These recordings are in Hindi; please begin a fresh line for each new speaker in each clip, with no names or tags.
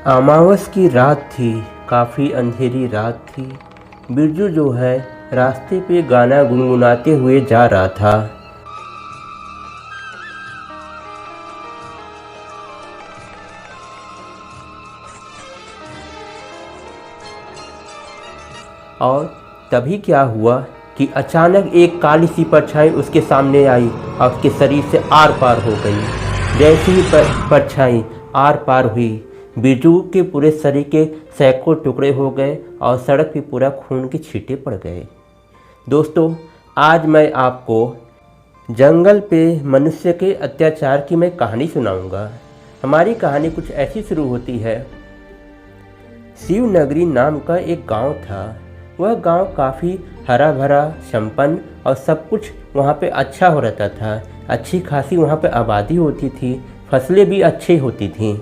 अमावस की रात थी, काफ़ी अंधेरी रात थी। बिरजू जो है रास्ते पे गाना गुनगुनाते हुए जा रहा था। और तभी क्या हुआ कि अचानक एक काली सी परछाई उसके सामने आई और उसके शरीर से आर पार हो गई। जैसे ही परछाई आर पार हुई, बिरजू के पूरे शरीर के सैकड़ों टुकड़े हो गए और सड़क पे पूरा खून के छींटे पड़ गए। दोस्तों, आज मैं आपको जंगल पे मनुष्य के अत्याचार की मैं कहानी सुनाऊंगा। हमारी कहानी कुछ ऐसी शुरू होती है। शिवनगरी नाम का एक गांव था। वह गांव काफ़ी हरा भरा, संपन्न और सब कुछ वहाँ पे अच्छा हो रहता था। अच्छी खासी वहाँ पे आबादी होती थी, फसलें भी अच्छी होती थीं।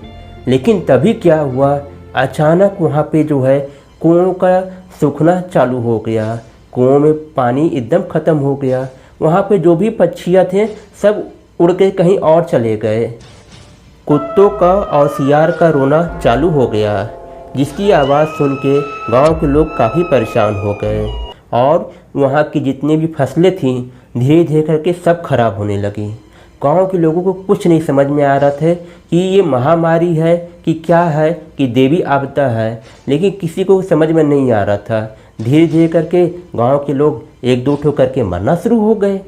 लेकिन तभी क्या हुआ, अचानक वहाँ पे जो है कुओं का सूखना चालू हो गया। कुओं में पानी एकदम ख़त्म हो गया। वहाँ पे जो भी पक्षियाँ थे सब उड़ के कहीं और चले गए। कुत्तों का और सियार का रोना चालू हो गया, जिसकी आवाज़ सुन के गाँव के लोग काफ़ी परेशान हो गए और वहाँ की जितनी भी फसलें थीं धीरे धीरे करके सब खराब होने लगी। गांव के लोगों को कुछ नहीं समझ में आ रहा था कि ये महामारी है कि क्या है, कि देवी आपदा है, लेकिन किसी को समझ में नहीं आ रहा था। धीरे धीरे करके गांव के लोग एक दो ठो करके मरना शुरू हो गए।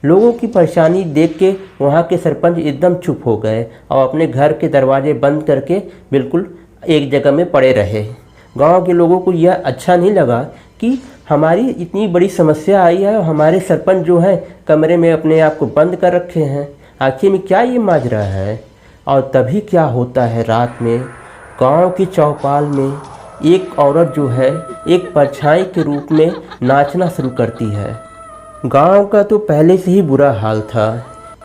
लोगों की परेशानी देख के वहाँ के सरपंच एकदम चुप हो गए और अपने घर के दरवाजे बंद करके बिल्कुल एक जगह में पड़े रहे। गांव के लोगों को यह अच्छा नहीं लगा कि हमारी इतनी बड़ी समस्या आई है और हमारे सरपंच जो हैं कमरे में अपने आप को बंद कर रखे हैं। आखिर में क्या ये माजरा है। और तभी क्या होता है, रात में गांव की चौपाल में एक औरत जो है एक परछाई के रूप में नाचना शुरू करती है। गांव का तो पहले से ही बुरा हाल था,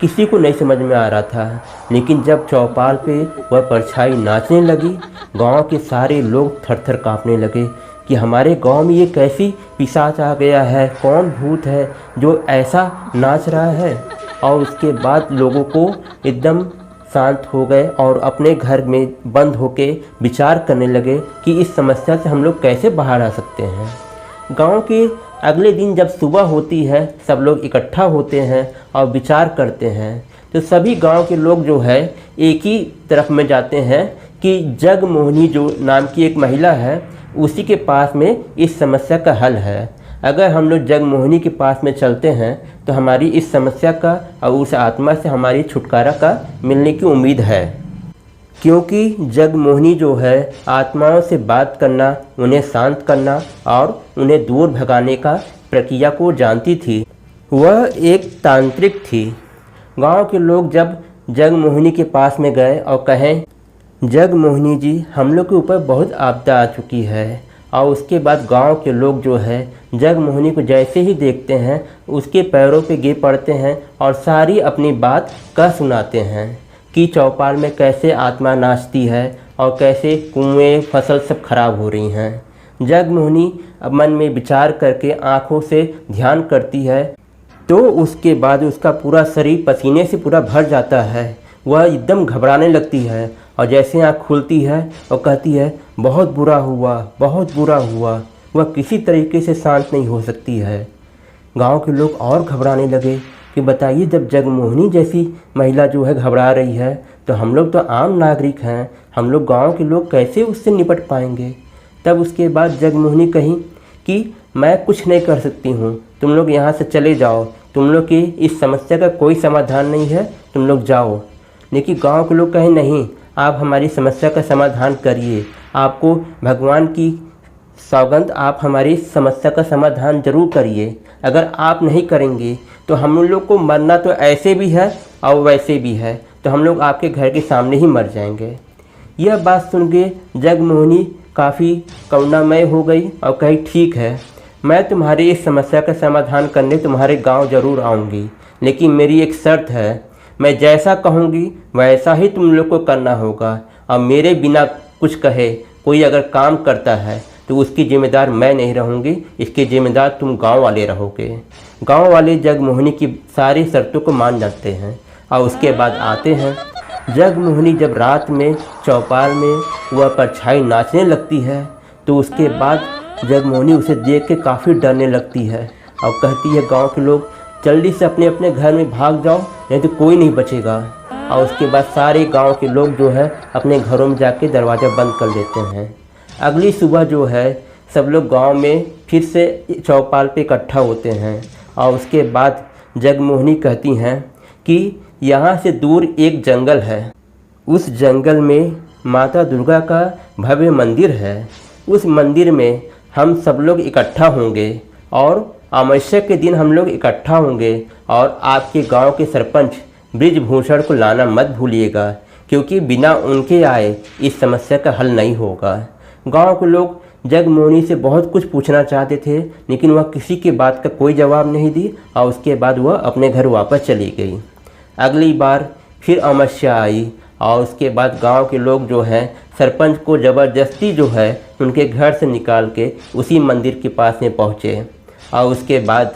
किसी को नहीं समझ में आ रहा था। लेकिन जब चौपाल पे वह परछाई नाचने लगी, गांव के सारे लोग थर थर काँपने लगे कि हमारे गांव में ये कैसी पिशाच आ गया है, कौन भूत है जो ऐसा नाच रहा है। और उसके बाद लोगों को एकदम शांत हो गए और अपने घर में बंद होके विचार करने लगे कि इस समस्या से हम लोग कैसे बाहर आ सकते हैं। गांव के अगले दिन जब सुबह होती है, सब लोग इकट्ठा होते हैं और विचार करते हैं। तो सभी गांव के लोग जो है एक ही तरफ में जाते हैं कि जगमोहिनी जो नाम की एक महिला है, उसी के पास में इस समस्या का हल है। अगर हम लोग जगमोहिनी के पास में चलते हैं तो हमारी इस समस्या का और उस आत्मा से हमारी छुटकारा का मिलने की उम्मीद है। क्योंकि जगमोहिनी जो है आत्माओं से बात करना, उन्हें शांत करना और उन्हें दूर भगाने का प्रक्रिया को जानती थी। वह एक तांत्रिक थी। गांव के लोग जब जगमोहिनी के पास में गए और कहें, जगमोहिनी जी, हम लोग के ऊपर बहुत आपदा आ चुकी है। और उसके बाद गांव के लोग जो है जगमोहिनी को जैसे ही देखते हैं उसके पैरों पे गिर पड़ते हैं और सारी अपनी बात कह सुनाते हैं कि चौपाल में कैसे आत्मा नाचती है और कैसे कुएं फसल सब खराब हो रही हैं। जगमोहिनी अब मन में विचार करके आँखों से ध्यान करती है तो उसके बाद उसका पूरा शरीर पसीने से पूरा भर जाता है। वह एकदम घबराने लगती है और जैसे आँख खुलती है और कहती है, बहुत बुरा हुआ, बहुत बुरा हुआ। वह किसी तरीके से शांत नहीं हो सकती है। गांव के लोग और घबराने लगे कि बताइए, जब जगमोहिनी जैसी महिला जो है घबरा रही है तो हम लोग तो आम नागरिक हैं, हम लोग गांव के लोग कैसे उससे निपट पाएंगे। तब उसके बाद जगमोहिनी कही कि मैं कुछ नहीं कर सकती हूँ, तुम लोग यहाँ से चले जाओ, तुम लोग की इस समस्या का कोई समाधान नहीं है, तुम लोग जाओ। लेकिन गांव के लोग कहें, नहीं, आप हमारी समस्या का समाधान करिए, आपको भगवान की सौगंध, आप हमारी समस्या का समाधान ज़रूर करिए। अगर आप नहीं करेंगे तो हम लोग को मरना तो ऐसे भी है और वैसे भी है, तो हम लोग आपके घर के सामने ही मर जाएंगे। यह बात सुन के जगमोहिनी काफ़ी करुणामय हो गई और कही, ठीक है, मैं तुम्हारी इस समस्या का समाधान करने तुम्हारे गांव ज़रूर आऊँगी, लेकिन मेरी एक शर्त है, मैं जैसा कहूँगी वैसा ही तुम लोग को करना होगा। और मेरे बिना कुछ कहे कोई अगर काम करता है तो उसकी जिम्मेदार मैं नहीं रहूँगी, इसके जिम्मेदार तुम गांव वाले रहोगे। गांव वाले जगमोहिनी की सारी शर्तों को मान जाते हैं और उसके बाद आते हैं। जगमोहिनी जब रात में चौपाल में वह परछाई नाचने लगती है तो उसके बाद जगमोहिनी उसे देख के काफ़ी डरने लगती है और कहती है गांव के लोग जल्दी से अपने अपने घर में भाग जाओ, नहीं तो कोई नहीं बचेगा। और उसके बाद सारे गांव के लोग जो है अपने घरों में जाके दरवाज़ा बंद कर देते हैं। अगली सुबह जो है सब लोग गांव में फिर से चौपाल पे इकट्ठा होते हैं और उसके बाद जगमोहिनी कहती हैं कि यहाँ से दूर एक जंगल है, उस जंगल में माता दुर्गा का भव्य मंदिर है। उस मंदिर में हम सब लोग इकट्ठा होंगे और अमावस्या के दिन हम लोग इकट्ठा होंगे और आपके गांव के सरपंच बृजभूषण को लाना मत भूलिएगा, क्योंकि बिना उनके आए इस समस्या का हल नहीं होगा। गांव के लोग जगमोहिनी से बहुत कुछ पूछना चाहते थे, लेकिन वह किसी की बात का कोई जवाब नहीं दी और उसके बाद वह अपने घर वापस चली गई। अगली बार फिर अमावस्या आई और उसके बाद गांव के लोग जो हैं सरपंच को ज़बरदस्ती जो है उनके घर से निकाल के उसी मंदिर के पास में पहुँचे और उसके बाद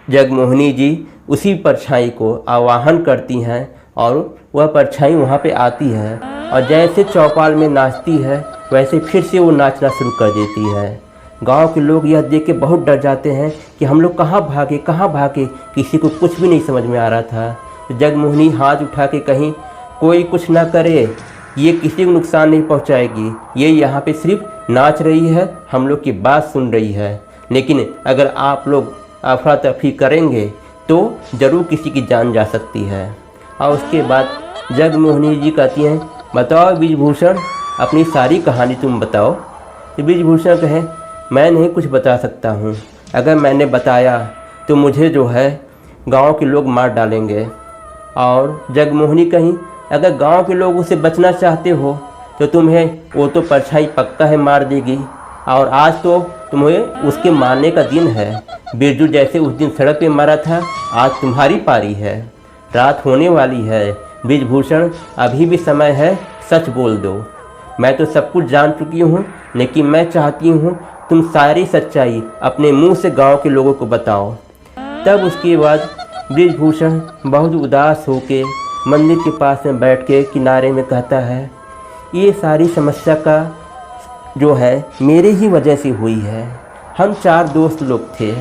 जगमोहिनी जी उसी परछाई को आवाहन करती हैं और वह परछाई वहाँ पे आती है और जैसे चौपाल में नाचती है वैसे फिर से वो नाचना शुरू कर देती है। गांव के लोग यह देख के बहुत डर जाते हैं कि हम लोग कहाँ भागे, किसी को कुछ भी नहीं समझ में आ रहा था। तो जगमोहिनी हाथ उठा के कहीं कोई कुछ ना करे, ये किसी को नुकसान नहीं पहुँचाएगी, ये यहाँ पे सिर्फ नाच रही है, हम लोग की बात सुन रही है, लेकिन अगर आप लोग अफरा तफरी करेंगे तो ज़रूर किसी की जान जा सकती है। और उसके बाद जगमोहिनी जी कहती हैं बताओ बृजभूषण, अपनी सारी कहानी तुम बताओ। तो बृजभूषण कहे मैं नहीं कुछ बता सकता हूँ, अगर मैंने बताया तो मुझे जो है गांव के लोग मार डालेंगे। और जगमोहिनी कहीं अगर गांव के लोग उसे बचना चाहते हो तो तुम्हें वो तो परछाई पक्का है मार देगी, और आज तो तुम्हें उसके मारने का दिन है। बिरजू जैसे उस दिन सड़क पे मरा था, आज तुम्हारी पारी है, रात होने वाली है। बृजभूषण अभी भी समय है, सच बोल दो। मैं तो सब कुछ जान चुकी हूँ, लेकिन मैं चाहती हूँ तुम सारी सच्चाई अपने मुंह से गांव के लोगों को बताओ। तब उसके बाद बृजभूषण बहुत उदास होके मंदिर के पास में बैठ के किनारे में कहता है ये सारी समस्या का जो है मेरे ही वजह से हुई है। हम 4 दोस्त लोग थे,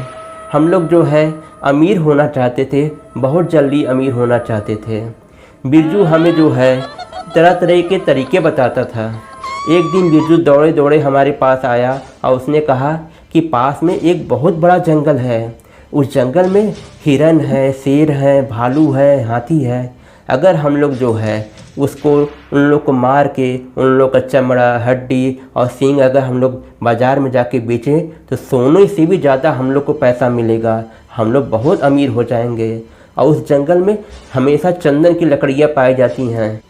हम लोग जो है अमीर होना चाहते थे, बहुत जल्दी अमीर होना चाहते थे। बिरजू हमें जो है तरह तरह के तरीके बताता था। एक दिन बिरजू दौड़े दौड़े हमारे पास आया और उसने कहा कि पास में एक बहुत बड़ा जंगल है, उस जंगल में हिरन है, शेर है, भालू है, हाथी है। अगर हम लोग जो है उसको उन लोग को मार के उन लोग का चमड़ा, हड्डी और सींग अगर हम लोग बाज़ार में जाके बेचें तो सोने से भी ज़्यादा हम लोग को पैसा मिलेगा, हम लोग बहुत अमीर हो जाएंगे। और उस जंगल में हमेशा चंदन की लकड़ियाँ पाई जाती हैं,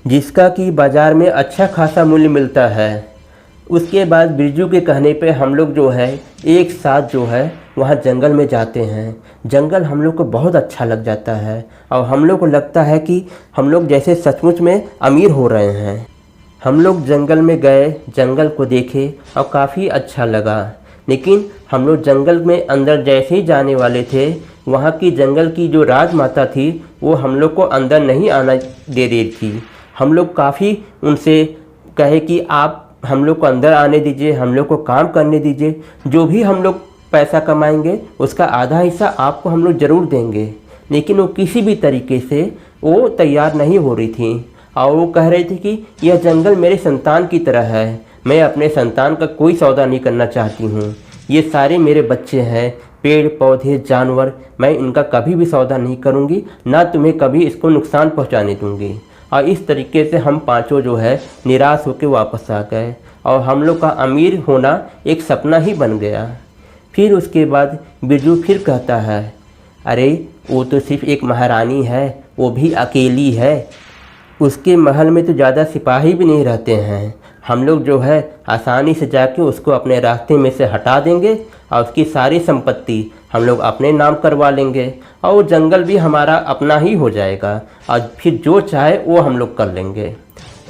जिसका कि बाज़ार में अच्छा खासा मूल्य मिलता है। उसके बाद बिरजू के कहने पे हम लोग जो है एक साथ जो है वहाँ जंगल में जाते हैं। जंगल हम लोग को बहुत अच्छा लग जाता है और हम लोग को लगता है कि हम लोग जैसे सचमुच में अमीर हो रहे हैं। हम लोग जंगल में गए, जंगल को देखे और काफ़ी अच्छा लगा, लेकिन हम लोग जंगल में अंदर जैसे ही जाने वाले थे, वहाँ की जंगल की जो राजमाता थी वो हम लोग को अंदर नहीं आना दे रही थी। हम लोग काफ़ी उनसे कहे कि आप हम लोग को अंदर आने दीजिए, हम लोग को काम करने दीजिए, जो भी हम लोग पैसा कमाएंगे उसका आधा हिस्सा आपको हम लोग ज़रूर देंगे। लेकिन वो किसी भी तरीके से वो तैयार नहीं हो रही थी और वो कह रही थी कि यह जंगल मेरे संतान की तरह है, मैं अपने संतान का कोई सौदा नहीं करना चाहती हूँ, ये सारे मेरे बच्चे हैं, पेड़ पौधे जानवर, मैं इनका कभी भी सौदा नहीं करूँगी, ना तुम्हें कभी इसको नुकसान पहुँचाने दूँगी। और इस तरीके से हम पांचों जो है निराश होकर वापस आ गए और हम लोग का अमीर होना एक सपना ही बन गया। फिर उसके बाद बिरजू फिर कहता है अरे वो तो सिर्फ एक महारानी है, वो भी अकेली है, उसके महल में तो ज़्यादा सिपाही भी नहीं रहते हैं, हम लोग जो है आसानी से जाके उसको अपने रास्ते में से हटा देंगे और उसकी सारी संपत्ति हम लोग अपने नाम करवा लेंगे और वो जंगल भी हमारा अपना ही हो जाएगा और फिर जो चाहे वो हम लोग कर लेंगे।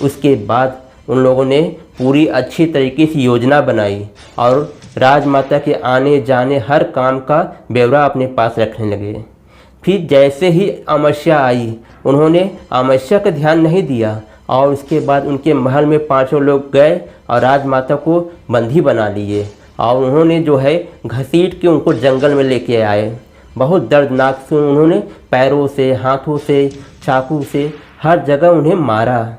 उसके बाद उन लोगों ने पूरी अच्छी तरीके से योजना बनाई और राजमाता के आने जाने हर काम का ब्यौरा अपने पास रखने लगे। फिर जैसे ही अमावस्या आई, उन्होंने अमावस्या का ध्यान नहीं दिया और उसके बाद उनके महल में पांचों लोग गए और राजमाता को बंदी बना लिए और उन्होंने जो है घसीट के उनको जंगल में लेके आए। बहुत दर्दनाक से उन्होंने पैरों से, हाथों से, चाकू से हर जगह उन्हें मारा।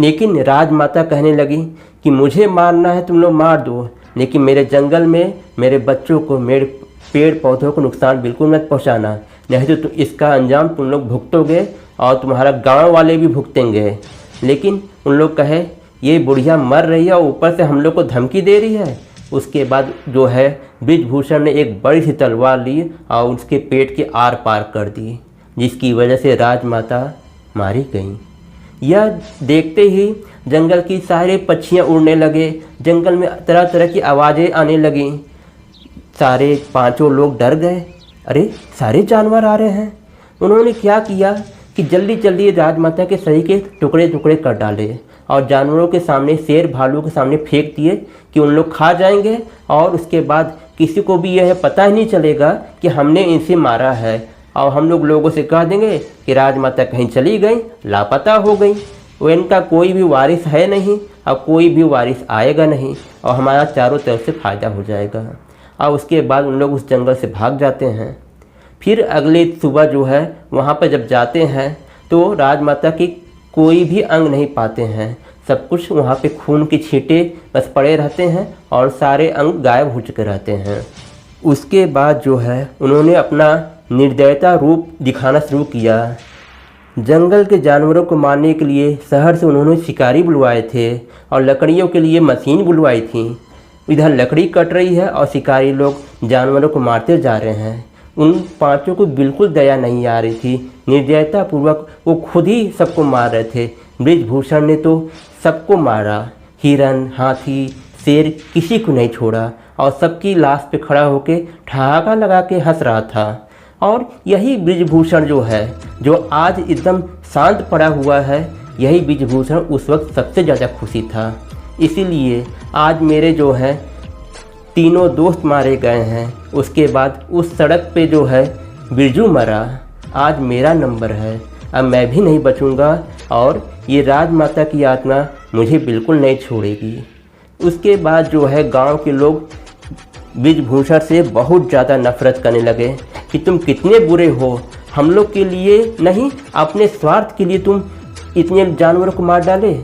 लेकिन राजमाता कहने लगी कि मुझे मारना है तुम लोग मार दो, लेकिन मेरे जंगल में मेरे बच्चों को, मेरे पेड़ पौधों को नुकसान बिल्कुल मत पहुंचाना, नहीं तो इसका अंजाम तुम लोग भुगतोगे और तुम्हारा गांव वाले भी भुगतेंगे। लेकिन उन लोग कहे ये बुढ़िया मर रही है और ऊपर से हम लोग को धमकी दे रही है। उसके बाद जो है ब्रिजभूषण ने एक बड़ी सी तलवार ली और उसके पेट के आर पार कर दी, जिसकी वजह से राजमाता मारी गई। यह देखते ही जंगल की सारे पक्षियाँ उड़ने लगे, जंगल में तरह तरह की आवाज़ें आने लगीं। सारे पांचों लोग डर गए, अरे सारे जानवर आ रहे हैं। उन्होंने क्या किया कि जल्दी जल्दी राजमाता के शरीर के टुकड़े टुकड़े कर डाले और जानवरों के सामने, शेर भालू के सामने फेंक दिए कि उन लोग खा जाएंगे और उसके बाद किसी को भी यह पता ही नहीं चलेगा कि हमने इनसे मारा है और हम लोगों से कह देंगे कि राजमाता कहीं चली गई, लापता हो गई। वो इनका कोई भी वारिस है नहीं और कोई भी वारिस आएगा नहीं और हमारा चारों तरफ से फ़ायदा हो जाएगा। और उसके बाद उन लोग उस जंगल से भाग जाते हैं। फिर अगले सुबह जो है वहाँ पर जब जाते हैं तो राजमाता की कोई भी अंग नहीं पाते हैं, सब कुछ वहाँ पे खून के छींटे बस पड़े रहते हैं और सारे अंग गायब हो चुके रहते हैं। उसके बाद जो है उन्होंने अपना निर्दयता रूप दिखाना शुरू किया। जंगल के जानवरों को मारने के लिए शहर से उन्होंने शिकारी बुलवाए थे और लकड़ियों के लिए मशीन बुलवाई थी। इधर लकड़ी कट रही है और शिकारी लोग जानवरों को मारते जा रहे हैं। उन पांचों को बिल्कुल दया नहीं आ रही थी, निर्दयतापूर्वक वो खुद ही सबको मार रहे थे। ब्रिजभूषण ने तो सबको मारा, हिरन, हाथी, शेर, किसी को नहीं छोड़ा और सबकी लाश पे खड़ा होके ठहाका लगा के हंस रहा था। और यही ब्रिजभूषण जो है, जो आज एकदम शांत पड़ा हुआ है, यही ब्रिजभूषण उस वक्त सबसे ज़्यादा खुशी था। इसीलिए आज मेरे जो है तीनों दोस्त मारे गए हैं। उसके बाद उस सड़क पे जो है बिरजू मरा। आज मेरा नंबर है, अब मैं भी नहीं बचूंगा और ये राजमाता की आत्मा मुझे बिल्कुल नहीं छोड़ेगी। उसके बाद जो है गांव के लोग ब्रिजभूषण से बहुत ज़्यादा नफरत करने लगे कि तुम कितने बुरे हो, हम लोग के लिए नहीं अपने स्वार्थ के लिए तुम इतने जानवरों को मार डाले।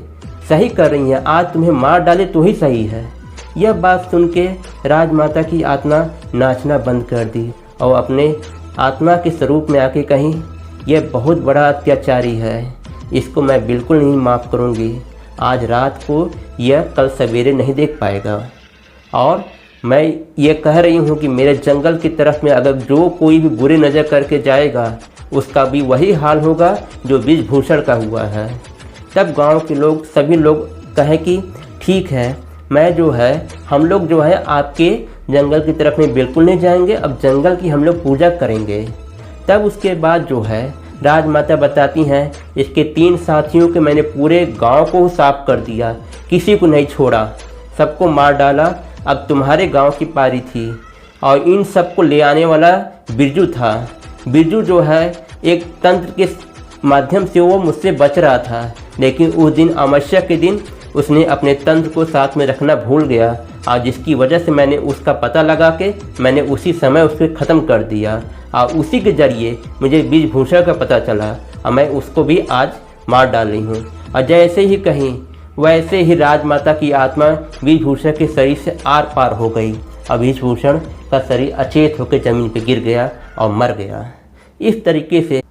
सही कर रही हैं, आज तुम्हें मार डाले तो ही सही है। यह बात सुन के राजमाता की आत्मा नाचना बंद कर दी और अपने आत्मा के स्वरूप में आके कहीं यह बहुत बड़ा अत्याचारी है, इसको मैं बिल्कुल नहीं माफ़ करूँगी। आज रात को यह कल सवेरे नहीं देख पाएगा और मैं ये कह रही हूँ कि मेरे जंगल की तरफ में अगर जो कोई भी बुरी नज़र करके जाएगा उसका भी वही हाल होगा जो ब्रिजभूषण का हुआ है। तब गांव के लोग, सभी लोग कहें कि ठीक है, मैं जो है हम लोग जो है आपके जंगल की तरफ में बिल्कुल नहीं जाएंगे, अब जंगल की हम लोग पूजा करेंगे। तब उसके बाद जो है राजमाता बताती हैं, इसके 3 साथियों के मैंने पूरे गांव को साफ कर दिया, किसी को नहीं छोड़ा, सबको मार डाला। अब तुम्हारे गांव की पारी थी और इन सबको ले आने वाला बिरजू था। बिरजू जो है एक तंत्र के माध्यम से वो मुझसे बच रहा था, लेकिन उस दिन अमावस्या के दिन उसने अपने तंत्र को साथ में रखना भूल गया और जिसकी वजह से मैंने उसका पता लगा के मैंने उसी समय उसको ख़त्म कर दिया और उसी के ज़रिए मुझे ब्रिजभूषण का पता चला और मैं उसको भी आज मार डाल रही हूँ। और जैसे ही कहीं वैसे ही राजमाता की आत्मा ब्रिजभूषण के शरीर से आर पार हो गई और ब्रिजभूषण का शरीर अचेत होकर ज़मीन पर गिर गया और मर गया। इस तरीके से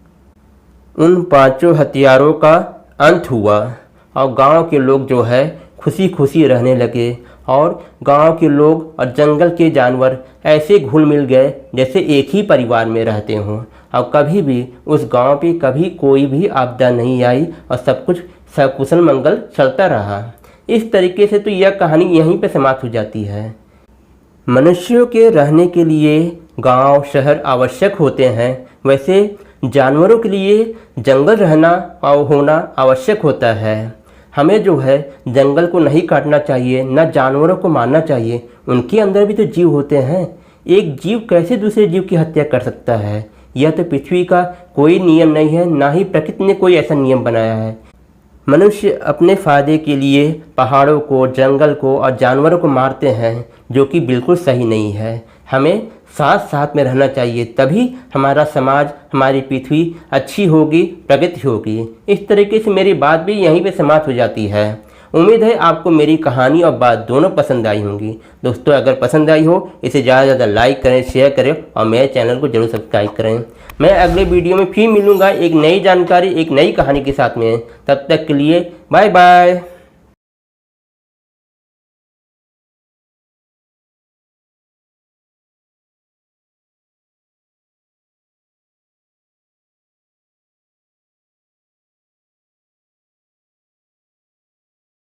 उन 5 हत्यारों का अंत हुआ और गांव के लोग जो है खुशी खुशी रहने लगे और गांव के लोग और जंगल के जानवर ऐसे घुल मिल गए जैसे एक ही परिवार में रहते हों और कभी भी उस गांव पे कभी कोई भी आपदा नहीं आई और सब कुछ सकुशल मंगल चलता रहा। इस तरीके से तो यह कहानी यहीं पे समाप्त हो जाती है। मनुष्यों के रहने के लिए गांव शहर आवश्यक होते हैं, वैसे जानवरों के लिए जंगल रहना और होना आवश्यक होता है। हमें जो है जंगल को नहीं काटना चाहिए, न जानवरों को मारना चाहिए, उनके अंदर भी तो जीव होते हैं। एक जीव कैसे दूसरे जीव की हत्या कर सकता है? यह तो पृथ्वी का कोई नियम नहीं है, ना ही प्रकृति ने कोई ऐसा नियम बनाया है। मनुष्य अपने फ़ायदे के लिए पहाड़ों को, जंगल को और जानवरों को मारते हैं, जो कि बिल्कुल सही नहीं है। हमें साथ साथ में रहना चाहिए, तभी हमारा समाज, हमारी पृथ्वी अच्छी होगी, प्रगति होगी। इस तरीके से मेरी बात भी यहीं पे समाप्त हो जाती है। उम्मीद है आपको मेरी कहानी और बात दोनों पसंद आई होंगी। दोस्तों, अगर पसंद आई हो इसे ज़्यादा से ज़्यादा लाइक करें, शेयर करें और मेरे चैनल को जरूर सब्सक्राइब करें। मैं अगले वीडियो में फिर मिलूँगा एक नई जानकारी, एक नई कहानी के साथ में। तब तक के लिए बाय बाय।